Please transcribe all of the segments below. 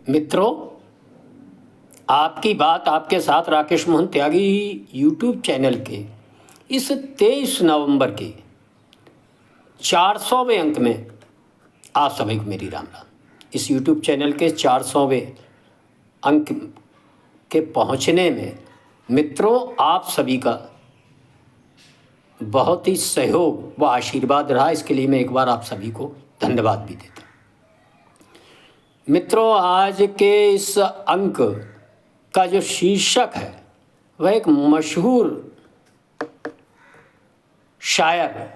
मित्रों, आपकी बात आपके साथ राकेश मोहन त्यागी यूट्यूब चैनल के इस 23 नवंबर के 400वें अंक में आप सभी को मेरी राम राम। इस यूट्यूब चैनल के 400वें अंक के पहुंचने में मित्रों आप सभी का बहुत ही सहयोग व आशीर्वाद रहा। इसके लिए मैं एक बार आप सभी को धन्यवाद भी देता हूँ। मित्रों, आज के इस अंक का जो शीर्षक है वह एक मशहूर शायर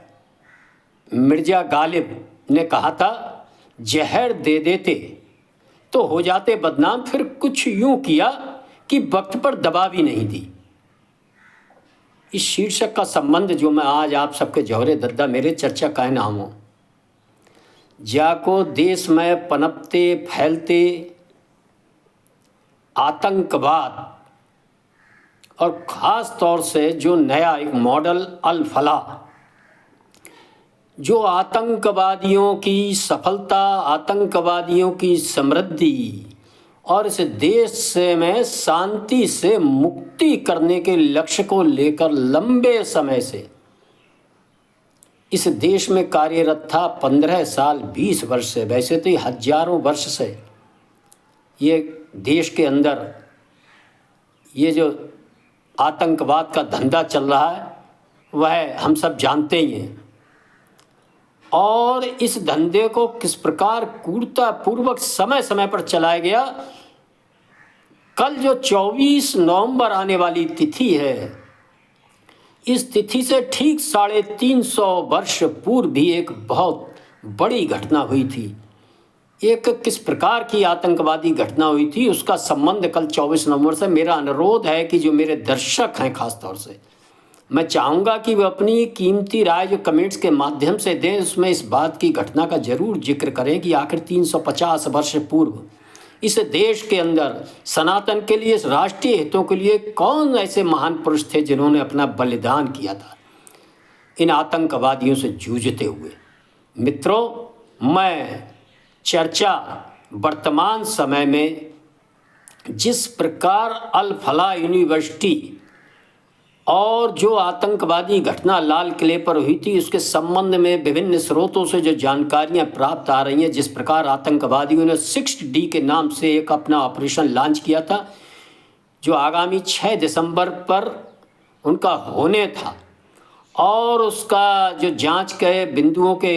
मिर्ज़ा गालिब ने कहा था, जहर दे देते तो हो जाते बदनाम, फिर कुछ यूं किया कि वक्त पर दबा भी नहीं दी। इस शीर्षक का संबंध जो मैं आज आप सबके जौहरे दद्दा मेरे चर्चा का नाम हो, जाको देश में पनपते फैलते आतंकवाद और ख़ास तौर से जो नया एक मॉडल अल फलाह, जो आतंकवादियों की सफलता, आतंकवादियों की समृद्धि और इस देश से में शांति से मुक्ति करने के लक्ष्य को लेकर लंबे समय से इस देश में कार्यरत था। 15 साल 20 वर्ष से, वैसे तो हजारों वर्ष से ये देश के अंदर ये जो आतंकवाद का धंधा चल रहा है वह हम सब जानते ही हैं। और इस धंधे को किस प्रकार क्रूरतापूर्वक समय समय पर चलाया गया। कल जो 24 नवंबर आने वाली तिथि है, इस तिथि से ठीक 350 वर्ष पूर्व भी एक बहुत बड़ी घटना हुई थी। एक किस प्रकार की आतंकवादी घटना हुई थी उसका संबंध कल 24 नवंबर से। मेरा अनुरोध है कि जो मेरे दर्शक हैं, खास तौर से मैं चाहूँगा कि वे अपनी कीमती राय जो कमेंट्स के माध्यम से दें, उसमें इस बात की घटना का जरूर जिक्र करें कि आखिर 350 वर्ष पूर्व इस देश के अंदर सनातन के लिए, इस राष्ट्रीय हितों के लिए कौन ऐसे महान पुरुष थे जिन्होंने अपना बलिदान किया था इन आतंकवादियों से जूझते हुए। मित्रों, मैं चर्चा वर्तमान समय में जिस प्रकार अल फलाह यूनिवर्सिटी और जो आतंकवादी घटना लाल किले पर हुई थी उसके संबंध में विभिन्न स्रोतों से जो जानकारियां प्राप्त आ रही हैं, जिस प्रकार आतंकवादियों ने 6D के नाम से एक अपना ऑपरेशन लॉन्च किया था जो आगामी 6 दिसंबर पर उनका होने था, और उसका जो जांच के बिंदुओं के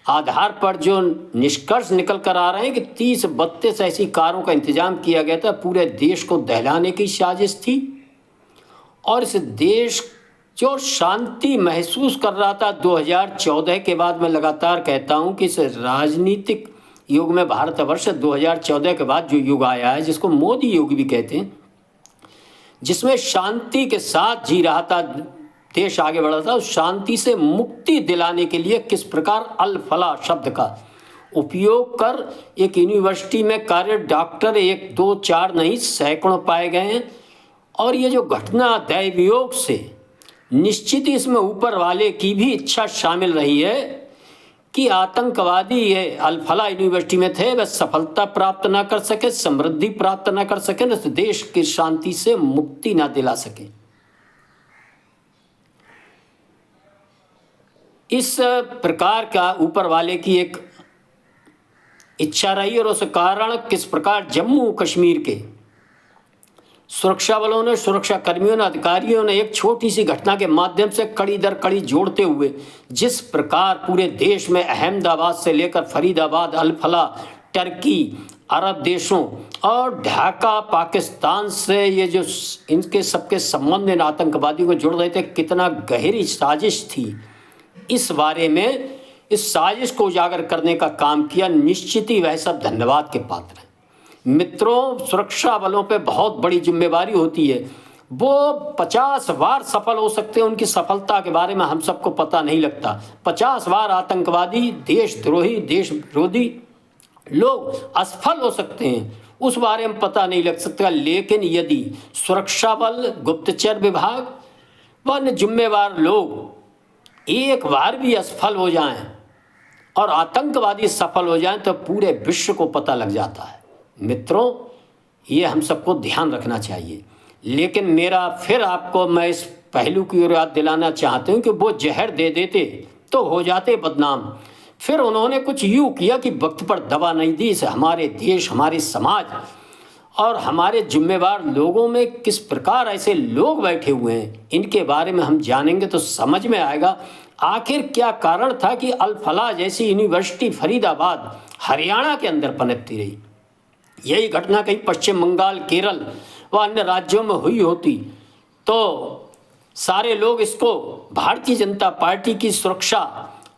आधार पर जो निष्कर्ष निकल कर आ रहे हैं कि 30-32 ऐसी कारों का इंतजाम किया गया था। पूरे देश को दहलाने की साजिश थी और इस देश जो शांति महसूस कर रहा था 2014 के बाद। मैं लगातार कहता हूं कि इस राजनीतिक युग में भारतवर्ष 2014 के बाद जो युग आया है, जिसको मोदी युग भी कहते हैं, जिसमें शांति के साथ जी रहा था, देश आगे बढ़ रहा था, उस शांति से मुक्ति दिलाने के लिए किस प्रकार अल फलाह शब्द का उपयोग कर एक यूनिवर्सिटी में कार्यरत डॉक्टर 1, 2, 4 नहीं सैकड़ों पाए गए हैं। और ये जो घटना दैवयोग से निश्चित ही इसमें ऊपर वाले की भी इच्छा शामिल रही है कि आतंकवादी ये अल फलाह यूनिवर्सिटी में थे, वह सफलता प्राप्त ना कर सके, समृद्धि प्राप्त ना कर सके, इस देश की शांति से मुक्ति ना दिला सके। इस प्रकार का ऊपर वाले की एक इच्छा रही और उस कारण किस प्रकार जम्मू कश्मीर के सुरक्षा बलों ने, सुरक्षा कर्मियों ने, अधिकारियों ने एक छोटी सी घटना के माध्यम से कड़ी दर कड़ी जोड़ते हुए जिस प्रकार पूरे देश में अहमदाबाद से लेकर फरीदाबाद, अल फलाह, टर्की, अरब देशों और ढाका पाकिस्तान से ये जो इनके सबके संबंध इन आतंकवादियों को जोड़ रहे थे, कितना गहरी साजिश थी, इस बारे में इस साजिश को उजागर करने का काम किया। निश्चित ही वह सब धन्यवाद के पात्र हैं। मित्रों, सुरक्षा बलों पे बहुत बड़ी जिम्मेवारी होती है। वो 50 बार सफल हो सकते हैं, उनकी सफलता के बारे में हम सबको पता नहीं लगता। 50 बार आतंकवादी, देशद्रोही, देश विरोधी लोग असफल हो सकते हैं, उस बारे में पता नहीं लग सकता। लेकिन यदि सुरक्षा बल, गुप्तचर विभाग व अन्य जिम्मेवार लोग एक बार भी असफल हो जाएं और आतंकवादी सफल हो जाएं तो पूरे विश्व को पता लग जाता है। मित्रों, ये हम सबको ध्यान रखना चाहिए। लेकिन मेरा फिर आपको मैं इस पहलू की ओर याद दिलाना चाहता हूँ कि वो जहर दे देते तो हो जाते बदनाम। फिर उन्होंने कुछ यूँ किया कि वक्त पर दवा नहीं दी। इसे हमारे देश, हमारे समाज और हमारे जिम्मेवार लोगों में किस प्रकार ऐसे लोग बैठे हुए हैं, इनके बारे में हम जानेंगे तो समझ में आएगा आखिर क्या कारण था कि अल फलाह जैसी यूनिवर्सिटी फरीदाबाद हरियाणा के अंदर पनपती रही। यही घटना कहीं पश्चिम बंगाल, केरल व अन्य राज्यों में हुई होती तो सारे लोग इसको भारतीय जनता पार्टी की सुरक्षा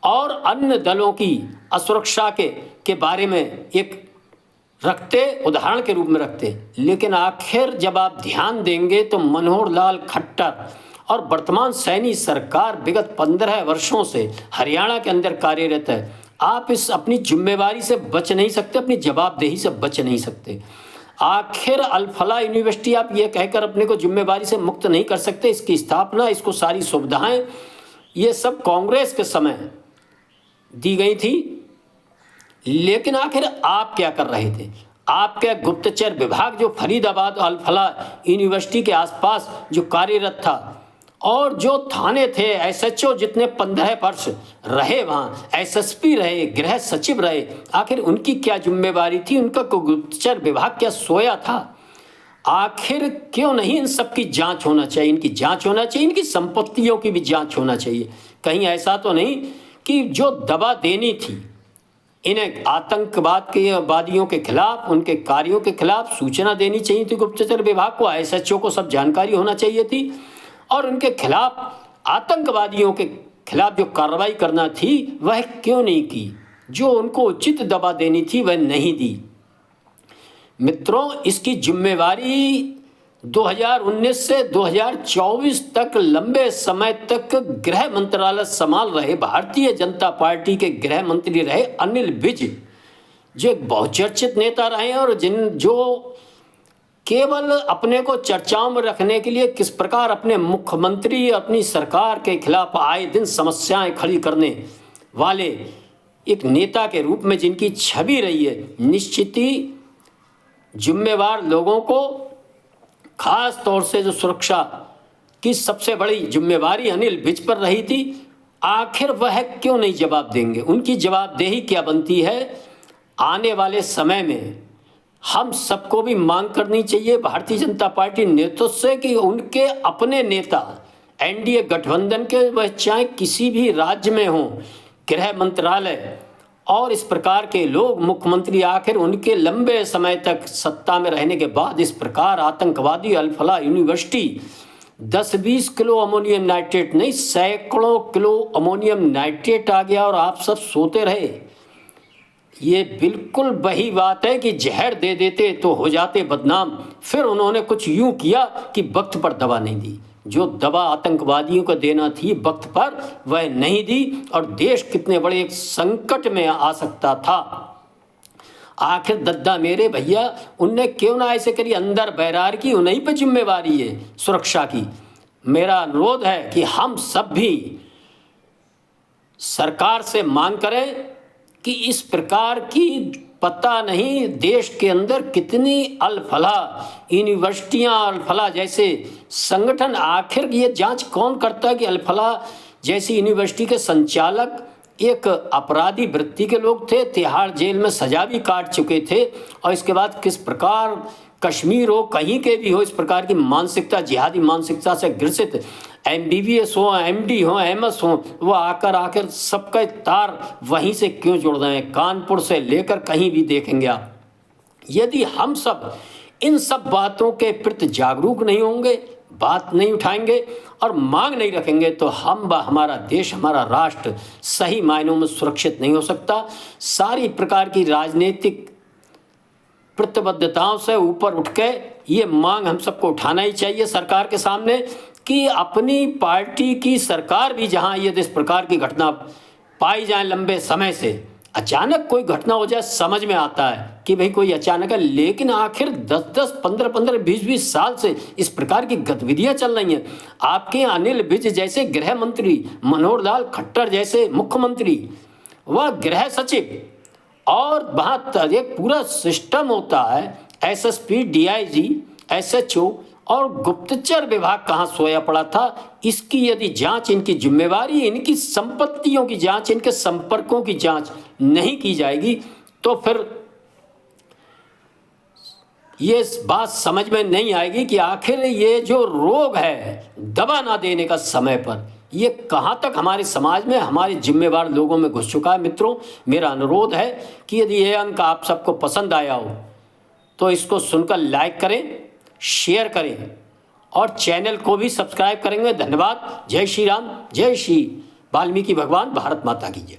और अन्य दलों की असुरक्षा के बारे में एक रखते, उदाहरण के रूप में रखते। लेकिन आखिर जब आप ध्यान देंगे तो मनोहर लाल खट्टर और वर्तमान सैनी सरकार विगत 15 वर्षों से हरियाणा के अंदर कार्यरत है। आप इस अपनी जिम्मेवारी से बच नहीं सकते, अपनी जवाबदेही से बच नहीं सकते। आखिर अल फलाह यूनिवर्सिटी आप ये कहकर अपने को जिम्मेवारी से मुक्त नहीं कर सकते। इसकी स्थापना, इसको सारी सुविधाएं, ये सब कांग्रेस के समय दी गई थी। लेकिन आखिर आप क्या कर रहे थे? आपके गुप्तचर विभाग जो फरीदाबाद अल फलाह यूनिवर्सिटी के आसपास जो कार्यरत था और जो थाने थे, एसएचओ जितने 15 वर्ष रहे वहाँ, एसएसपी रहे, गृह सचिव रहे, आखिर उनकी क्या जिम्मेवारी थी? उनका गुप्तचर विभाग क्या सोया था? आखिर क्यों नहीं इन सब की जांच होना चाहिए? इनकी जांच होना चाहिए, इनकी संपत्तियों की भी जांच होना चाहिए। कहीं ऐसा तो नहीं कि जो दवा देनी थी इन्हें आतंकवाद के वादियों के खिलाफ, उनके कार्यों के खिलाफ सूचना देनी चाहिए थी गुप्तचर विभाग को, एसएचओ को सब जानकारी होना चाहिए थी और उनके खिलाफ, आतंकवादियों के खिलाफ जो कार्रवाई करना थी वह क्यों नहीं की? जो उनको उचित दवा देनी थी वह नहीं दी। मित्रों, इसकी जिम्मेवारी 2019 से 2024 तक लंबे समय तक गृह मंत्रालय संभाल रहे भारतीय जनता पार्टी के गृह मंत्री रहे अनिल विज, जो एक बहुचर्चित नेता रहे और जो केवल अपने को चर्चाओं में रखने के लिए किस प्रकार अपने मुख्यमंत्री, अपनी सरकार के खिलाफ आए दिन समस्याएं खड़ी करने वाले एक नेता के रूप में जिनकी छवि रही है, निश्चित ही जिम्मेवार लोगों को, खास तौर से जो सुरक्षा की सबसे बड़ी जिम्मेवारी अनिल विज पर रही थी, आखिर वह क्यों नहीं जवाब देंगे? उनकी जवाबदेही क्या बनती है? आने वाले समय में हम सबको भी मांग करनी चाहिए भारतीय जनता पार्टी नेतृत्व से कि उनके अपने नेता एनडीए गठबंधन के, वह चाहे किसी भी राज्य में हों, गृह मंत्रालय और इस प्रकार के लोग, मुख्यमंत्री, आखिर उनके लंबे समय तक सत्ता में रहने के बाद इस प्रकार आतंकवादी अल फलाह यूनिवर्सिटी 10-20 किलो अमोनियम नाइट्रेट नहीं, सैकड़ों किलो अमोनियम नाइट्रेट आ गया और आप सब सोते रहे। ये बिल्कुल वही बात है कि जहर दे देते तो हो जाते बदनाम। फिर उन्होंने कुछ यूं किया कि वक्त पर दवा नहीं दी। जो दवा आतंकवादियों को देना थी वक्त पर, वह नहीं दी और देश कितने बड़े एक संकट में आ सकता था। आखिर दद्दा मेरे भैया, उनने क्यों ना ऐसे करी? अंदर बैरार की उन्हीं पर जिम्मेवारी है सुरक्षा की। मेरा अनुरोध है कि हम सब भी सरकार से मांग करें कि इस प्रकार की, पता नहीं देश के अंदर कितनी अल फलाह यूनिवर्सिटियाँ, अल फलाह जैसे संगठन, आखिर ये जांच कौन करता है कि अल फलाह जैसी यूनिवर्सिटी के संचालक एक अपराधी वृत्ति के लोग थे, तिहाड़ जेल में सजा भी काट चुके थे और इसके बाद किस प्रकार कश्मीर हो, कहीं के भी हो, इस प्रकार की मानसिकता, जिहादी मानसिकता से ग्रसित MBBS हो, MD हो, MS हो, वो आकर सबका तार वहीं से क्यों जोड़ रहे हैं? कानपुर से लेकर कहीं भी देखेंगे आप। यदि हम सब इन सब बातों के प्रति जागरूक नहीं होंगे, बात नहीं उठाएंगे और मांग नहीं रखेंगे तो हमारा देश, हमारा राष्ट्र सही मायनों में सुरक्षित नहीं हो सकता। सारी प्रकार की राजनीतिक प्रतिबद्धताओं से ऊपर उठ के ये मांग हम सबको उठाना ही चाहिए सरकार के सामने कि अपनी पार्टी की सरकार भी जहां यदि इस प्रकार की घटना पाई जाए, लंबे समय से अचानक कोई घटना हो जाए, समझ में आता है कि भाई कोई अचानक है, लेकिन आखिर 10-10, 15-15, 20-20 साल से इस प्रकार की गतिविधियां चल रही हैं। आपके अनिल विज जैसे गृह मंत्री, मनोहर लाल खट्टर जैसे मुख्यमंत्री व गृह सचिव और वहाँ एक पूरा सिस्टम होता है, एसएसपी, डीआईजी, एसएचओ और गुप्तचर विभाग कहाँ सोया पड़ा था। इसकी यदि जांच, इनकी जिम्मेवारी, इनकी संपत्तियों की जांच, इनके संपर्कों की जांच नहीं की जाएगी तो फिर ये बात समझ में नहीं आएगी कि आखिर ये जो रोग है दवा ना देने का समय पर, ये कहाँ तक हमारे समाज में, हमारे जिम्मेवार लोगों में घुस चुका है। मित्रों, मेरा अनुरोध है कि यदि ये अंक आप सबको पसंद आया हो तो इसको सुनकर लाइक करें, शेयर करें और चैनल को भी सब्सक्राइब करेंगे। धन्यवाद। जय श्री राम, जय श्री वाल्मीकि भगवान, भारत माता की जय।